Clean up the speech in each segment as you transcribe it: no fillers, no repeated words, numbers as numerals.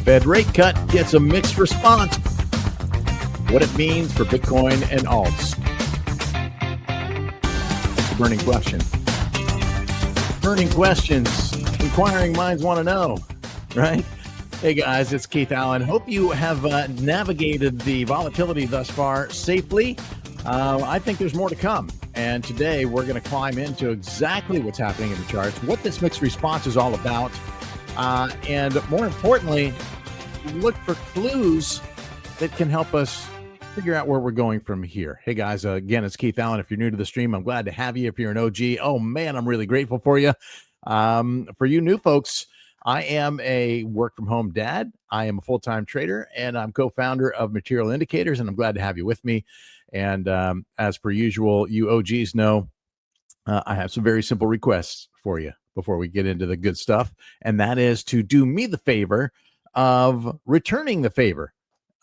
Fed rate cut gets a mixed response. What it means for Bitcoin and ALTS. Burning question. Burning questions. Inquiring minds want to know, right? Hey guys, it's Keith Allen. Hope you have navigated the volatility thus far safely. I think there's more to come. And today we're going to climb into exactly what's happening in the charts, what this mixed response is all about. And more importantly, look for clues that can help us figure out where we're going from here. Hey guys, again, it's Keith Allen. If you're new to the stream, I'm glad to have you. If you're an OG, oh man, I'm really grateful for you. For you new folks, I am a work from home dad. I am a full-time trader and I'm co-founder of Material Indicators, and I'm glad to have you with me. And as per usual, you OGs know I have some very simple requests for you before we get into the good stuff. And that is to do me the favor of returning the favor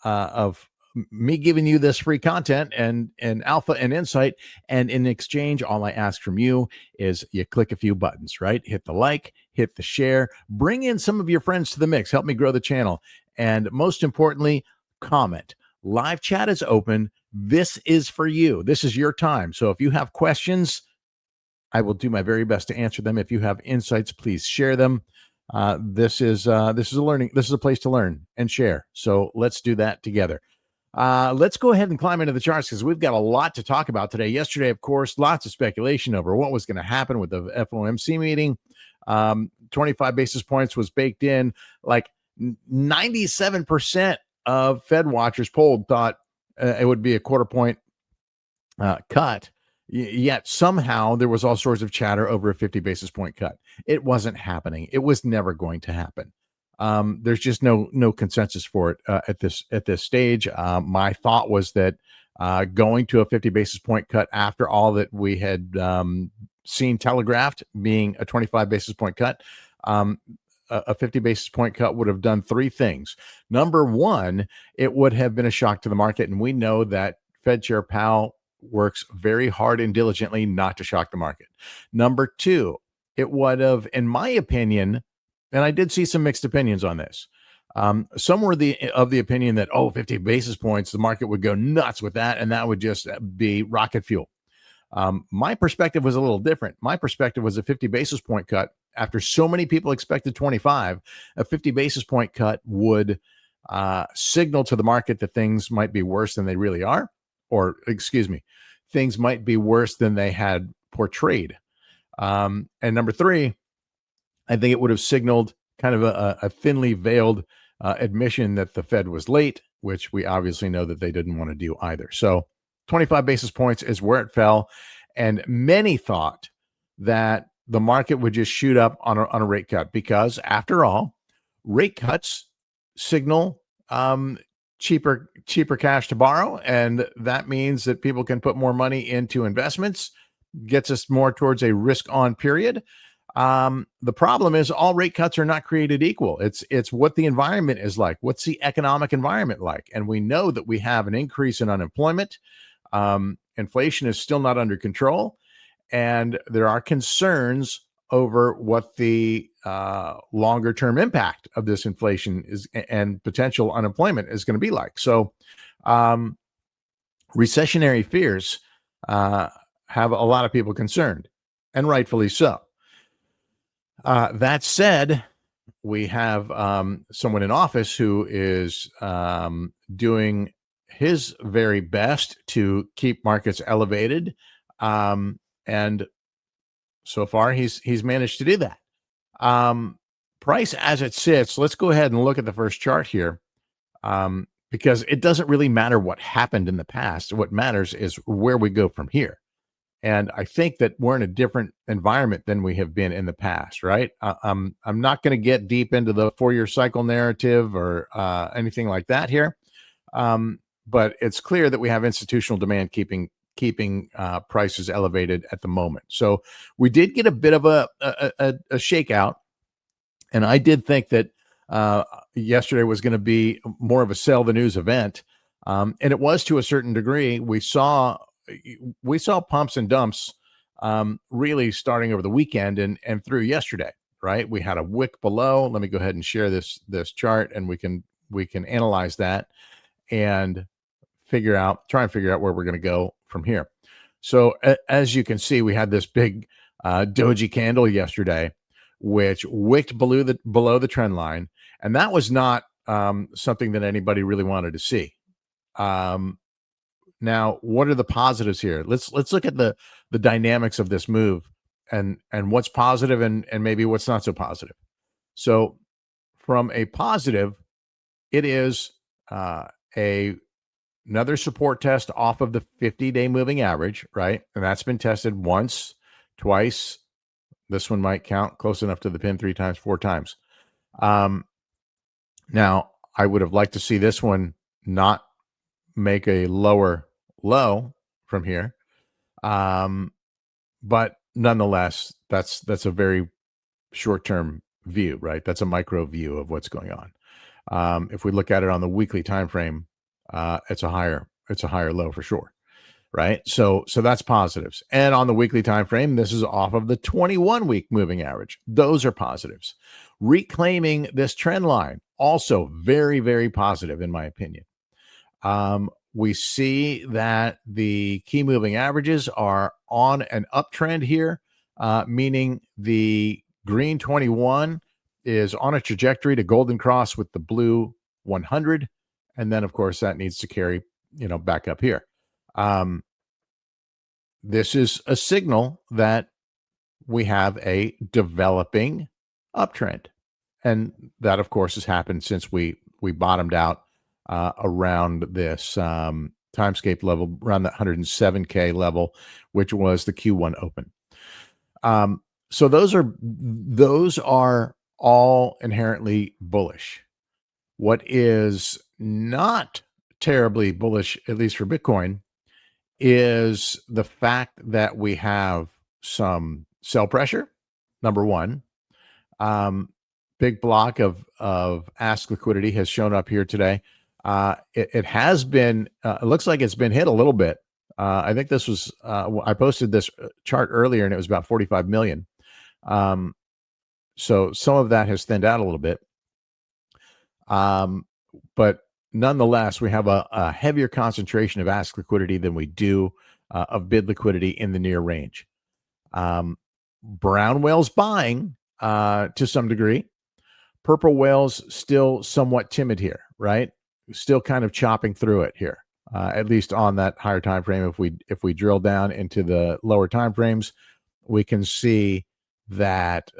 of me giving you this free content and alpha and insight. And in exchange, all I ask from you is you click a few buttons, right? Hit the like, hit the share, bring in some of your friends to the mix, help me grow the channel. And most importantly, comment. Live chat is open. This is for you. This is your time. So if you have questions, I will do my very best to answer them. If you have insights, please share them. This is a place to learn and share. So let's do that together. Let's go ahead and climb into the charts because we've got a lot to talk about today. Yesterday, of course, lots of speculation over what was going to happen with the FOMC meeting. 25 basis points was baked in. Like 97% of Fed watchers polled thought it would be a quarter point cut. Yet somehow there was all sorts of chatter over a 50 basis point cut. It wasn't happening. It was never going to happen. There's just no consensus for it at this stage. My thought was that going to a 50 basis point cut after all that we had seen telegraphed being a 25 basis point cut, a 50 basis point cut would have done three things. Number one, it would have been a shock to the market. And we know that Fed Chair Powell works very hard and diligently not to shock the market. Number two, it would have, in my opinion, and I did see some mixed opinions on this. Some were of the opinion that, 50 basis points, the market would go nuts with that, and that would just be rocket fuel. My perspective was a little different. My perspective was a 50 basis point cut. After so many people expected 25, a 50 basis point cut would signal to the market that things might be worse than they really are. Or, excuse me, things might be worse than they had portrayed. And number three, I think it would have signaled kind of a thinly veiled admission that the Fed was late, which we obviously know that they didn't want to do either. So 25 basis points is where it fell. And many thought that the market would just shoot up on a rate cut because, after all, rate cuts signal cheaper cash to borrow, and that means that people can put more money into investments, gets us more towards a risk-on period. The problem is all rate cuts are not created equal. It's what the environment is like. What's the economic environment like? And we know that we have an increase in unemployment. Inflation is still not under control, and there are concerns over what the longer term impact of this inflation is and potential unemployment is going to be like. So recessionary fears have a lot of people concerned, and rightfully so. That said, we have someone in office who is doing his very best to keep markets elevated. And so far, he's managed to do that. Price as it sits, let's go ahead and look at the first chart here, because it doesn't really matter what happened in the past. What matters is where we go from here. And I think that we're in a different environment than we have been in the past, right? I'm not going to get deep into the 4-year cycle narrative or anything like that here. But it's clear that we have institutional demand keeping prices elevated at the moment. So we did get a bit of a shakeout, and I did think that yesterday was going to be more of a sell the news event, and it was to a certain degree. We saw pumps and dumps really starting over the weekend and through yesterday. right? We had a wick below. Let me go ahead and share this chart, and we can analyze that and try and figure out where we're going to go from here. So as you can see, we had this big doji candle yesterday, which wicked below the trend line, and that was not something that anybody really wanted to see. Now, what are the positives here? Let's look at the dynamics of this move and what's positive and maybe what's not so positive. So, from a positive, it is another support test off of the 50-day moving average, right? And that's been tested once, twice. This one might count close enough to the pin 3 times, 4 times. Now, I would have liked to see this one not make a lower low from here. But nonetheless, that's a very short-term view, right? That's a micro view of what's going on. If we look at it on the weekly time frame, it's a higher low for sure, right? So that's positives. And on the weekly time frame, this is off of the 21-week moving average. Those are positives. Reclaiming this trend line, also very, very positive in my opinion. We see that the key moving averages are on an uptrend here, meaning the green 21 is on a trajectory to golden cross with the blue 100. And then, of course, that needs to carry, back up here. This is a signal that we have a developing uptrend. And that, of course, has happened since we bottomed out around this timescape level, around that 107K level, which was the Q1 open. So those are all inherently bullish. What is not terribly bullish, at least for Bitcoin, is the fact that we have some sell pressure, number one. Big block of ask liquidity has shown up here today. It has been, it looks like it's been hit a little bit. I think this was, I posted this chart earlier and it was about 45 million. So some of that has thinned out a little bit. But nonetheless, we have a heavier concentration of ask liquidity than we do of bid liquidity in the near range. Brown whales buying to some degree. Purple whales still somewhat timid here, right? Still kind of chopping through it here, at least on that higher time frame. If we drill down into the lower time frames, we can see that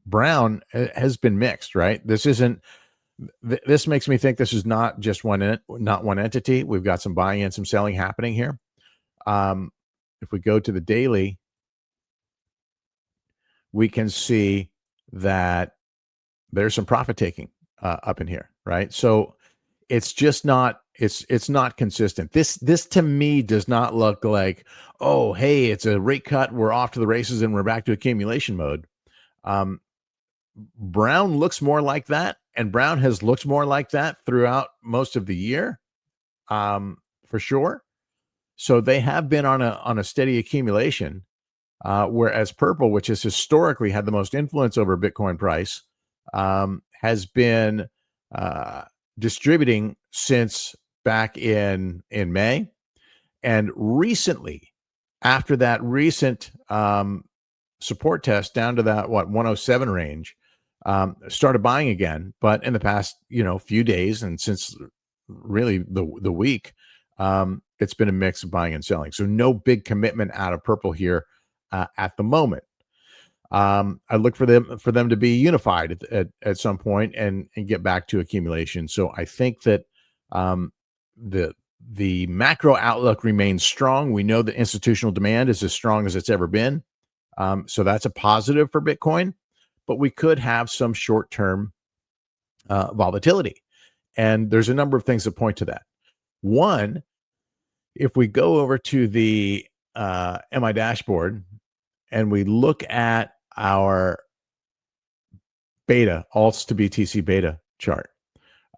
brown has been mixed, right? This makes me think this is not just one entity. We've got some buying and some selling happening here. If we go to the daily, we can see that there's some profit taking up in here, right? So it's just not, it's not consistent. This to me does not look like, oh, hey, it's a rate cut, we're off to the races and we're back to accumulation mode. Brown looks more like that, and Brown has looked more like that throughout most of the year, for sure. So they have been on a steady accumulation, whereas purple, which has historically had the most influence over Bitcoin price, has been distributing since back in May, and recently, after that recent support test down to that 107 range, started buying again. But in the past few days, and since really the week, it's been a mix of buying and selling. So no big commitment out of purple here at the moment. I look for them to be unified at some point and get back to accumulation. So I think that the macro outlook remains strong. We know that institutional demand is as strong as it's ever been. So that's a positive for Bitcoin, but we could have some short-term volatility. And there's a number of things that point to that. One, if we go over to the MI dashboard and we look at our beta, ALTS to BTC beta chart,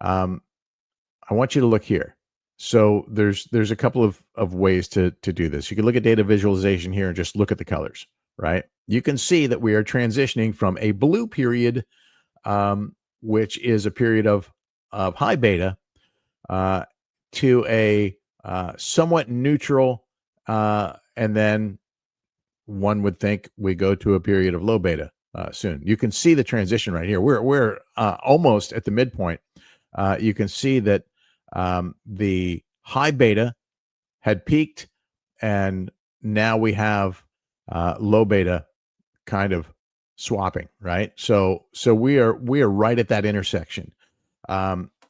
I want you to look here. So there's a couple of ways to do this. You can look at data visualization here and just look at the colors, right? you can see that we are transitioning from a blue period, which is a period of high beta, to a somewhat neutral, and then one would think we go to a period of low beta soon. You can see the transition right here. We're almost at the midpoint. You can see that the high beta had peaked, and now we have low beta kind of swapping, right? So we are right at that intersection.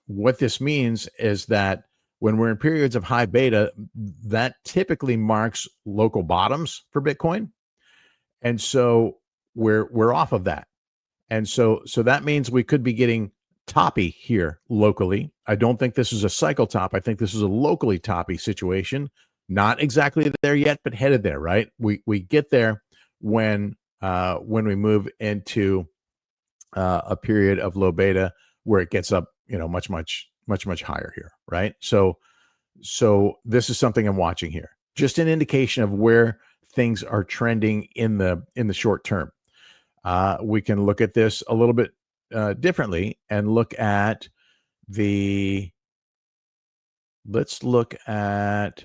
What this means is that when we're in periods of high beta, that typically marks local bottoms for Bitcoin, and so we're off of that, and so that means we could be getting toppy here locally. I don't think this is a cycle top. I think this is a locally toppy situation. Not exactly there yet, but headed there, right? We get there when we move into a period of low beta where it gets up, much higher here, right? So this is something I'm watching here. Just an indication of where things are trending in the short term. We can look at this a little bit differently and look at let's look at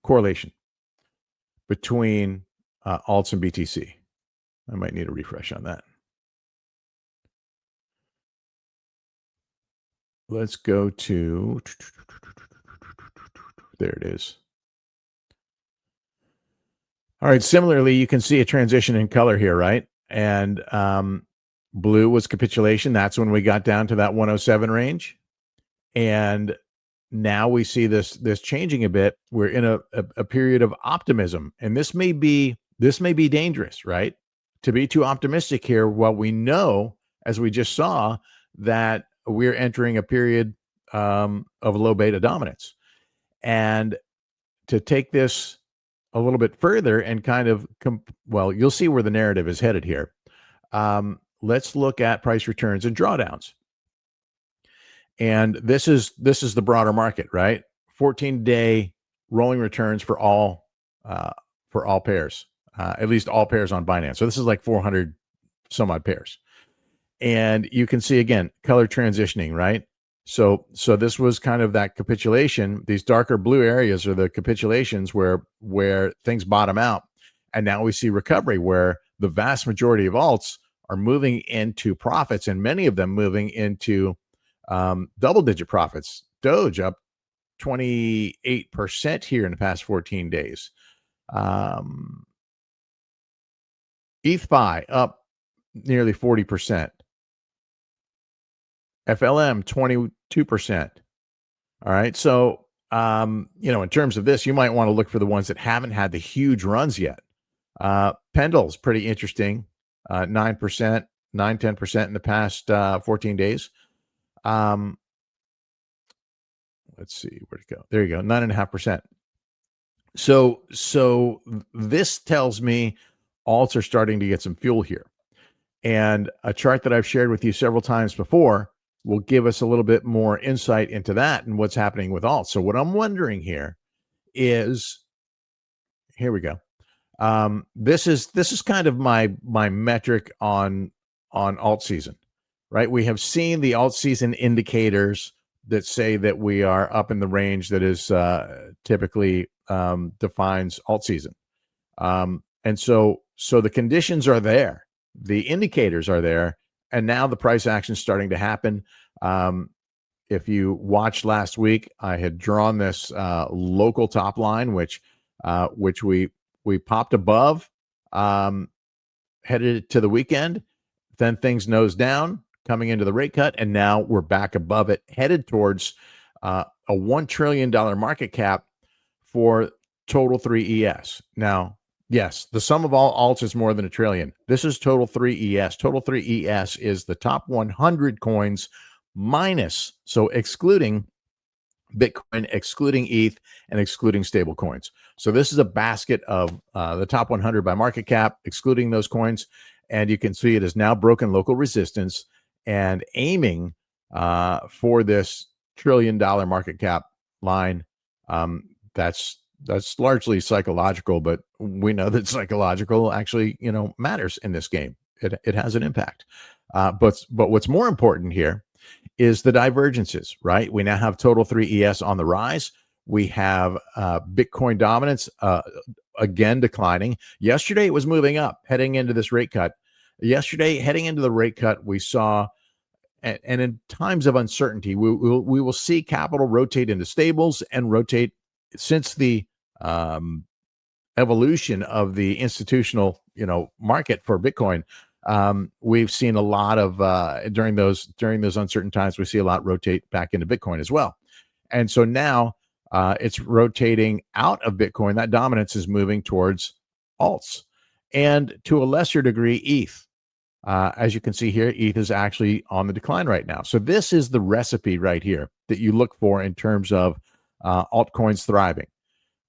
correlation between ALTS and BTC. I might need a refresh on that. Let's go to, there it is. All right. Similarly, you can see a transition in color here, right? And blue was capitulation. That's when we got down to that 107 range. And now we see this changing a bit. We're in a period of optimism, and this may be dangerous, right? To be too optimistic here. Well, we know, as we just saw, that we're entering a period of low beta dominance, and to take this a little bit further and kind of well, you'll see where the narrative is headed here. Let's look at price returns and drawdowns. And this is the broader market, right? 14-day rolling returns for all pairs, at least all pairs on Binance. So this is like 400 some odd pairs. And you can see again color transitioning, right? So this was kind of that capitulation. These darker blue areas are the capitulations where things bottom out. And now we see recovery where the vast majority of alts are moving into profits, and many of them moving into double-digit profits. Doge up 28% here in the past 14 days. ETHFI up nearly 40%. FLM 22%. All right. So, in terms of this, you might want to look for the ones that haven't had the huge runs yet. Pendle's pretty interesting. 9%, 10% in the past 14 days. Let's see, where'd it go? There you go, 9.5%. So this tells me alts are starting to get some fuel here. And a chart that I've shared with you several times before will give us a little bit more insight into that and what's happening with alts. So what I'm wondering here is, here we go. This is kind of my metric on alt season, right? We have seen the alt season indicators that say that we are up in the range that is typically defines alt season. And so the conditions are there, the indicators are there, and now the price action is starting to happen. If you watched last week, I had drawn this local top line, which we popped above, headed to the weekend. Then things nose down coming into the rate cut, and now we're back above it, headed towards a $1 trillion market cap for total 3ES. Now, yes, the sum of all alts is more than $1 trillion. This is total 3ES. Total 3ES is the top 100 coins minus, so excluding Bitcoin, excluding ETH, and excluding stable coins. So this is a basket of the top 100 by market cap, excluding those coins. And you can see it has now broken local resistance and aiming for this $1 trillion market cap line. That's That's largely psychological, but we know that psychological actually, matters in this game. It has an impact. But what's more important here is the divergences, right? We now have total 3ES on the rise. We have Bitcoin dominance again declining. Yesterday it was moving up heading into this rate cut. Yesterday, heading into the rate cut, we saw, and in times of uncertainty, we will see capital rotate into stables and rotate since the evolution of the institutional, market for Bitcoin. We've seen a lot of during those uncertain times, we see a lot rotate back into Bitcoin as well. And so now it's rotating out of Bitcoin. That dominance is moving towards alts and to a lesser degree, ETH. As you can see here, ETH is actually on the decline right now. So this is the recipe right here that you look for in terms of altcoins thriving.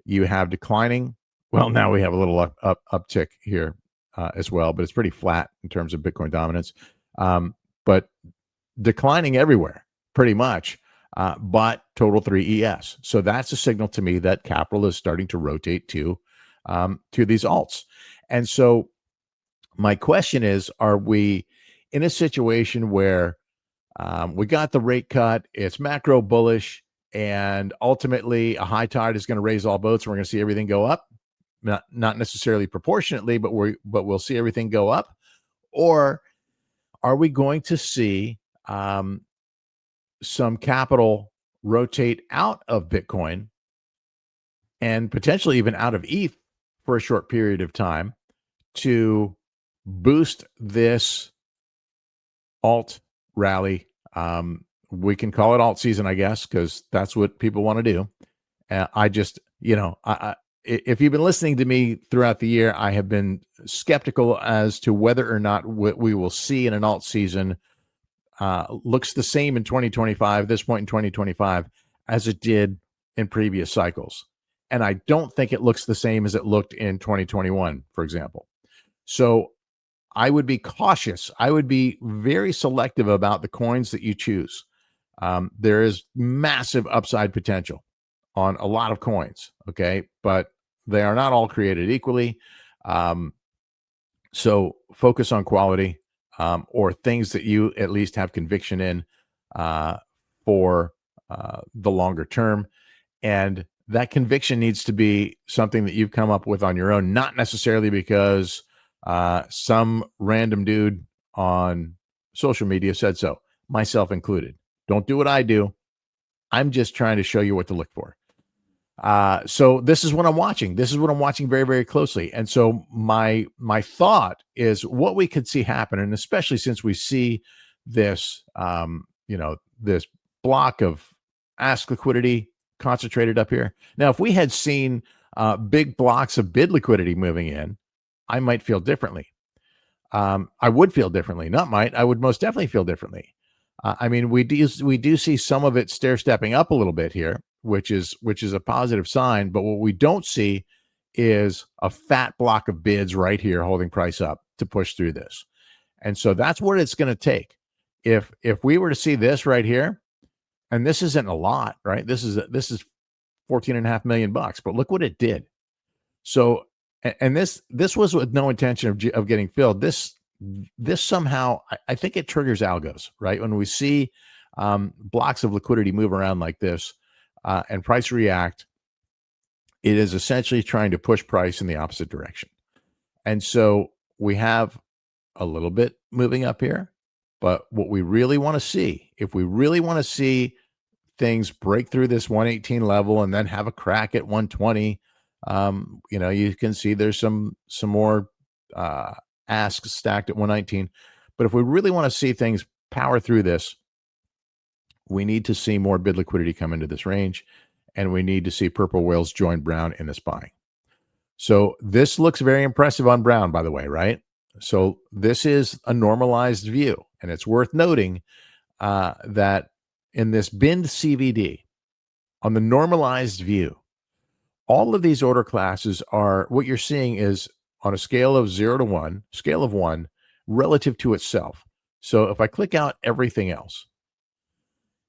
You have declining. Well, now we have a little uptick here as well, but it's pretty flat in terms of Bitcoin dominance. But declining everywhere, pretty much. But total 3ES. So that's a signal to me that capital is starting to rotate to these alts. And so my question is, are we in a situation where we got the rate cut, it's macro bullish, and ultimately a high tide is going to raise all boats and we're going to see everything go up? Not necessarily proportionately, but we'll see everything go up? Or are we going to see some capital rotate out of Bitcoin and potentially even out of ETH for a short period of time to boost this alt rally? We can call it alt season, I guess, because that's what people want to do. I just, if you've been listening to me throughout the year, I have been skeptical as to whether or not what we will see in an alt season looks the same in 2025, this point in 2025, as it did in previous cycles. And I don't think it looks the same as it looked in 2021, for example. So I would be cautious. I would be very selective about the coins that you choose. There is massive upside potential on a lot of coins, okay? But they are not all created equally. So focus on quality or things that you at least have conviction in for the longer term. And that conviction needs to be something that you've come up with on your own, not necessarily because some random dude on social media said so, myself included. Don't do what I do. I'm just trying to show you what to look for. So this is what I'm watching. This is what I'm watching very, very closely. And so my thought is what we could see happen, and especially since we see this, this block of ask liquidity concentrated up here. Now, if we had seen big blocks of bid liquidity moving in, I might feel differently. I would feel differently. Not might. I would most definitely feel differently. I mean, we do see some of it stair stepping up a little bit here, which is a positive sign. But what we don't see is a fat block of bids right here holding price up to push through this. And so that's what it's going to take. If we were to see this right here, and this isn't a lot, right? This is $14.5 million, but look what it did. So, and this was with no intention of getting filled. This somehow, I think it triggers algos, right? When we see blocks of liquidity move around like this and price react, it is essentially trying to push price in the opposite direction. And so we have a little bit moving up here, but what we really want to see, if we really want to see things break through this 118 level and then have a crack at 120, you can see there's some more asks stacked at 119. But if we really want to see things power through this, we need to see more bid liquidity come into this range, and we need to see purple whales join brown in this buying. So this looks very impressive on brown, by the way, right? So this is a normalized view, and it's worth noting that in this bind CVD, on the normalized view, all of these order classes are, what you're seeing is on a scale of 0 to 1, scale of 1 relative to itself. So if I click out everything else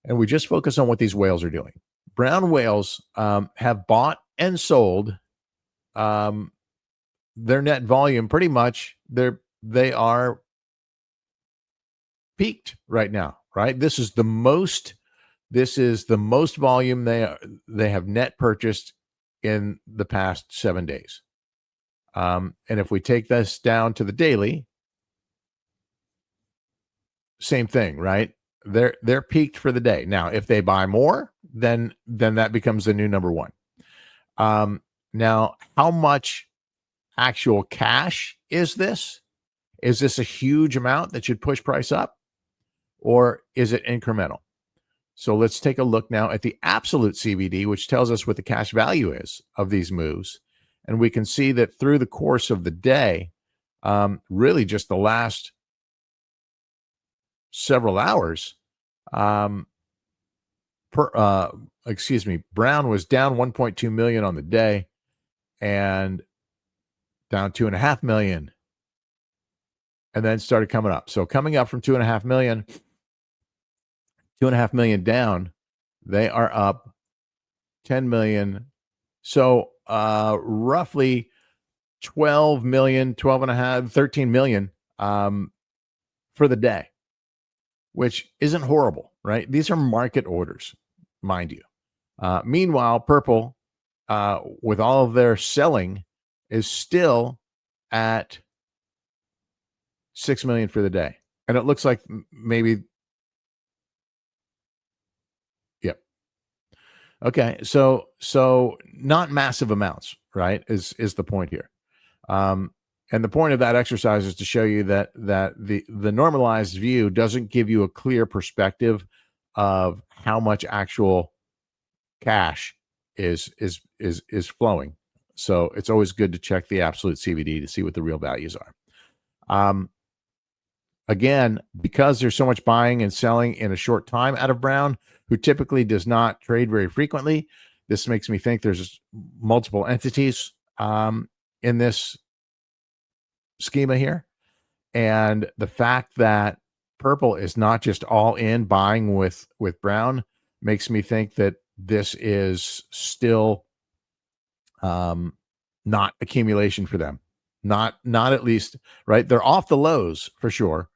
and we just focus on what these whales are doing, brown whales have bought and sold, their net volume pretty much they are peaked right now, right? This is the most volume they have net purchased in the past 7 days. And if we take this down to the daily, same thing, right? They're peaked for the day. Now, if they buy more, then that becomes the new number one. Now, how much actual cash is this? Is this a huge amount that should push price up, or is it incremental? So let's take a look now at the absolute CVD, which tells us what the cash value is of these moves. And we can see that through the course of the day, really just the last several hours, Brown was down 1.2 million on the day and down 2.5 million, and then started coming up. So coming up from 2.5 million down, they are up 10 million. So roughly 12 million, 12 and a half, 13 million for the day, which isn't horrible, right? These are market orders, mind you. Meanwhile, Purple, with all of their selling, is still at 6 million for the day. And it looks like maybe, yep. Okay, so not massive amounts, right? Is the point here. And the point of that exercise is to show you that the normalized view doesn't give you a clear perspective of how much actual cash is flowing. So it's always good to check the absolute CVD to see what the real values are. Again, because there's so much buying and selling in a short time out of Brown, who typically does not trade very frequently, this makes me think there's multiple entities in this schema here. And the fact that Purple is not just all in buying with Brown makes me think that this is still not accumulation for them. Not at least, right? They're off the lows for sure,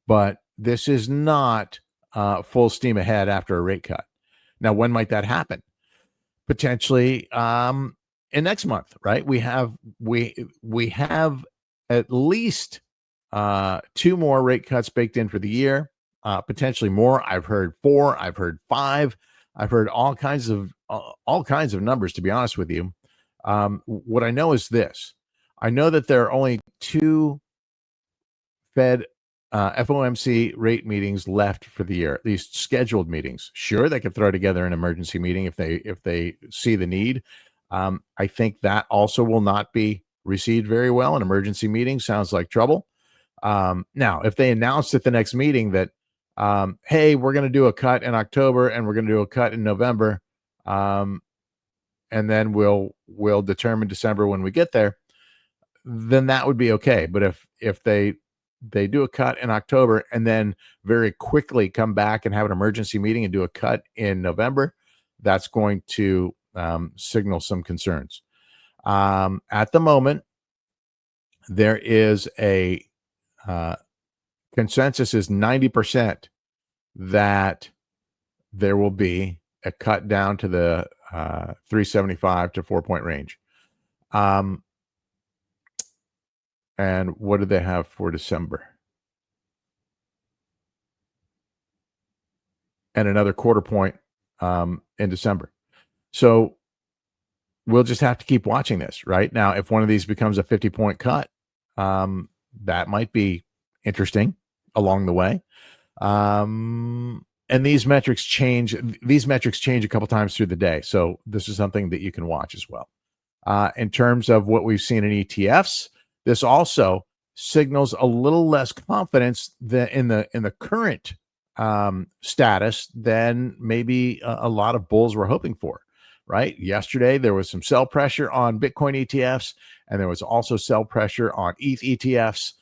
but this is not full steam ahead after a rate cut. Now, when might that happen? Potentially in next month, right? We have at least 2 more rate cuts baked in for the year, potentially more. I've heard 4, I've heard 5, I've heard all kinds of numbers, to be honest with you. What I know is this: I know that there are only 2 Fed FOMC rate meetings left for the year, at least scheduled meetings. Sure, they could throw together an emergency meeting if they see the need. I think that also will not be received very well. An emergency meeting sounds like trouble. Now, if they announce at the next meeting that, hey, we're going to do a cut in October and we're going to do a cut in November, and then we'll determine December when we get there, then that would be okay. But if they do a cut in October and then very quickly come back and have an emergency meeting and do a cut in November, that's going to signal some concerns. At the moment, there is a consensus is 90% that there will be a cut down to the 375 to 4-point range. And what do they have for December? And another 1/4 point in December. So we'll just have to keep watching this, right? Now, if one of these becomes a 50-point cut, that might be interesting along the way. And these metrics change. These metrics change a couple times through the day. So this is something that you can watch as well. In terms of what we've seen in ETFs, this also signals a little less confidence in the current status than maybe a lot of bulls were hoping for. Right? Yesterday, there was some sell pressure on Bitcoin ETFs, and there was also sell pressure on ETH ETFs.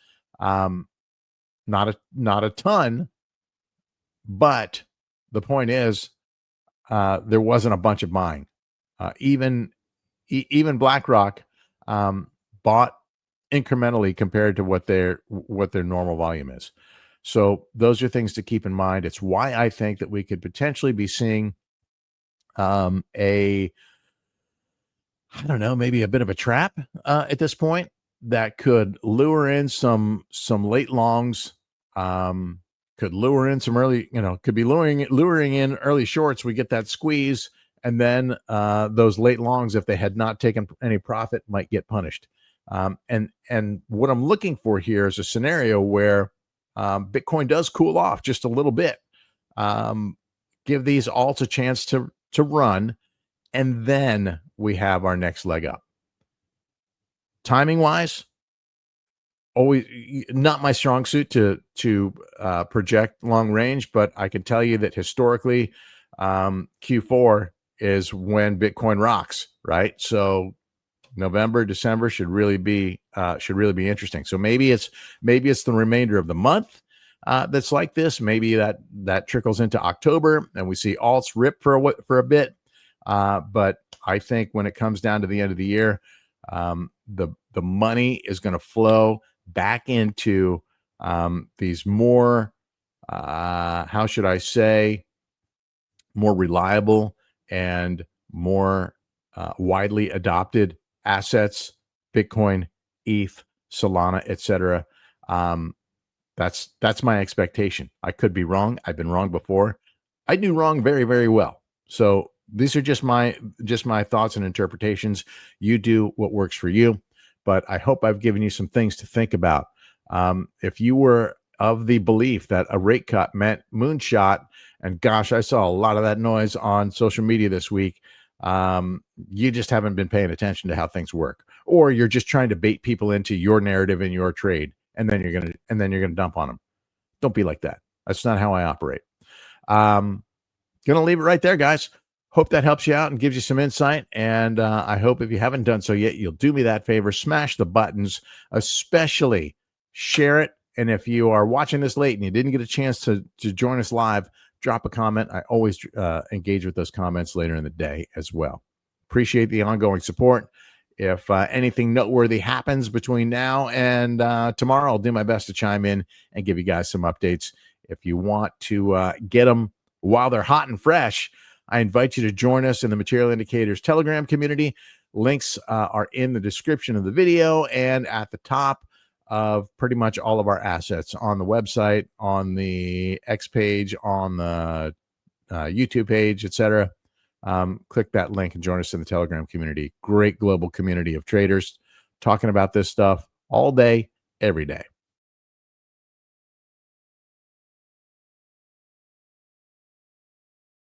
Not a ton, but the point is, there wasn't a bunch of buying. Even even BlackRock bought incrementally compared to what their normal volume is. So those are things to keep in mind. It's why I think that we could potentially be seeing a, I don't know, maybe a bit of a trap at this point that could lure in some late longs, could lure in some early, could be luring in early shorts. We get that squeeze, and then those late longs, if they had not taken any profit, might get punished. And what I'm looking for here is a scenario where Bitcoin does cool off just a little bit, give these alts a chance to run, and then we have our next leg up. Timing wise, always not my strong suit to project long range, but I can tell you that historically, Q4 is when Bitcoin rocks, right? So November, December should really be interesting. So maybe it's the remainder of the month that's like this. Maybe that trickles into October, and we see alts rip for a bit. But I think when it comes down to the end of the year, the money is going to flow back into these more, how should I say, more reliable and more widely adopted assets, Bitcoin, ETH, Solana, etc. That's my expectation. I could be wrong. I've been wrong before. I do wrong very, very well. So these are just my thoughts and interpretations. You do what works for you, but I hope I've given you some things to think about. If you were of the belief that a rate cut meant moonshot, and gosh, I saw a lot of that noise on social media this week, you just haven't been paying attention to how things work, or you're just trying to bait people into your narrative and your trade, and then you're gonna dump on them. Don't be like that. That's not how I operate. Gonna leave it right there, guys. Hope that helps you out and gives you some insight. And I hope if you haven't done so yet, you'll do me that favor. Smash the buttons, especially share it. And if you are watching this late and you didn't get a chance to join us live, drop a comment. I always engage with those comments later in the day as well. Appreciate the ongoing support. If anything noteworthy happens between now and tomorrow, I'll do my best to chime in and give you guys some updates. If you want to get them while they're hot and fresh, I invite you to join us in the Material Indicators Telegram community. Links are in the description of the video and at the top of pretty much all of our assets on the website, on the X page, on the YouTube page, etc. Click that link and join us in the Telegram community. Great global community of traders talking about this stuff all day, every day.